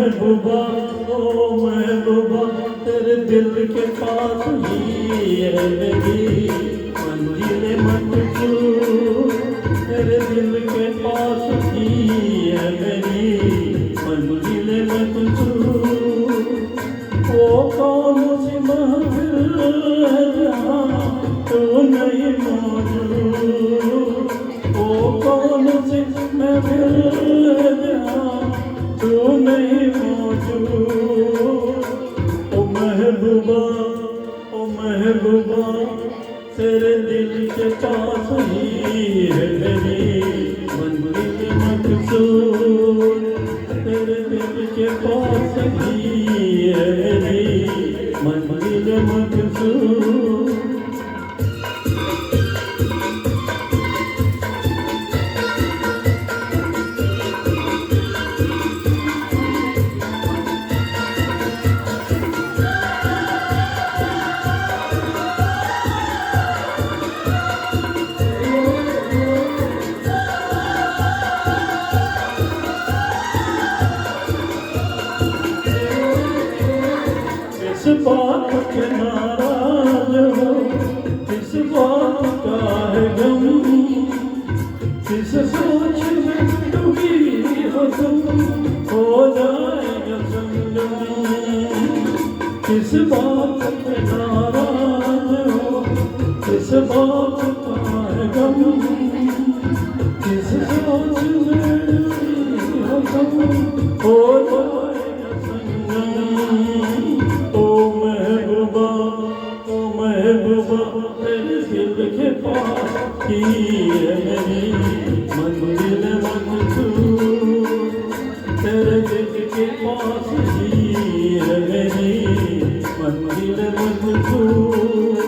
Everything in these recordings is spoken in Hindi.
महबूबा ओ महबूबा तेरे दिल के पास ही है मेरी मंजिल मंजूर। तेरे दिल के पास ही है मेरी मंजिल मंजूर। वो कौन सी महफिल है जहाँ तू नहीं मौजूद। वो कौन सी महफिल है जहाँ तू नहीं मौजूद। ओ महबूबा तेरे दिल के पास ही है मेरी मंजिल मंजूर। तेरे दिल के पास ही है मेरी मंजिल मंजूर। किस बात के नाराज हो, किस बात का है गम, किस सोच में डूबी हो तुम, हो जाएगा संगम। किस बात के नाराज हो, किस बात का है गम, किस सोच में डूबी हो तुम, हो जाएगा संगम। तेरे दिल के पास ही है मेरी मंजिल मंजूर। तेरे दिल के पास ही है मेरी मंजिल मंजूर।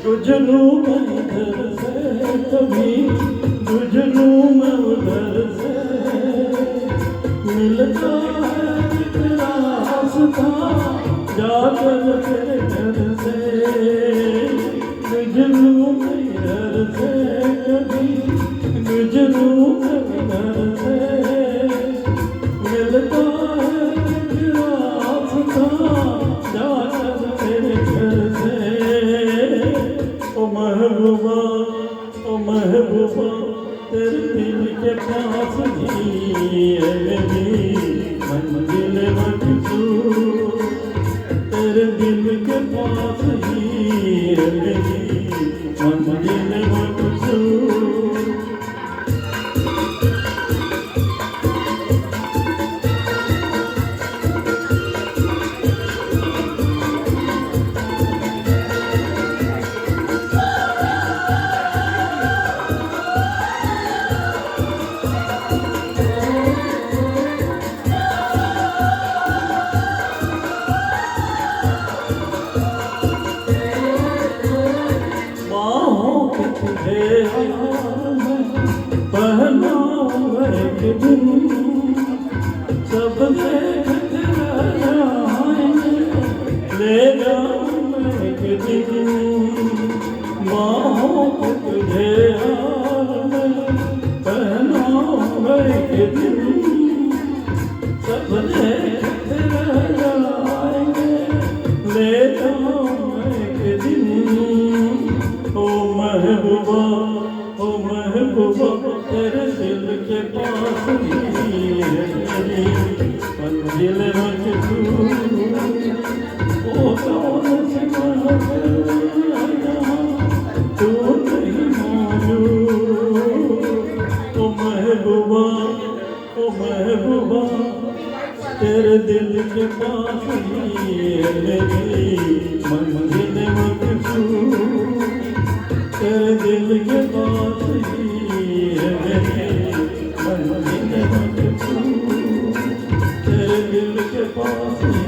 गुजरूं मैं इधर से कभी, गुजरूं मैं उधर से, मिलता है तेरा रास्ता जाकर तेरे घर से। गुजरूं मैं इधर से कभी, गुजरूं मैं उधर से, मिलता है तेरा रास्ता जाकर तेरे घर से। ओ महबूबा तेरे दिल के पास ही है मेरी मंजिल मंजूर। तेरे दिल के पास ही है मेरी मंजिल मंजूर। पहनाऊं एक दिन सब देखते रह जाएंगे, ले जाऊं एक दिन बाहों को तुझे हार में। पहनाऊं एक दिन सब देखते रह जाएंगे, ले जाऊं एक दिन। ओ महबूबा तेरे दिल के पास ही है मेरी मंजिल मंजूर। ओ कौन सी महफिल है जहाँ तू नहीं मौजूद। ओ महबूबा तेरे दिल के पास ही है मेरी मंजिल मंजूर। तेरे दिल के पास ही है मेरी मंजिल मंजूर। तेरे दिल के पास ही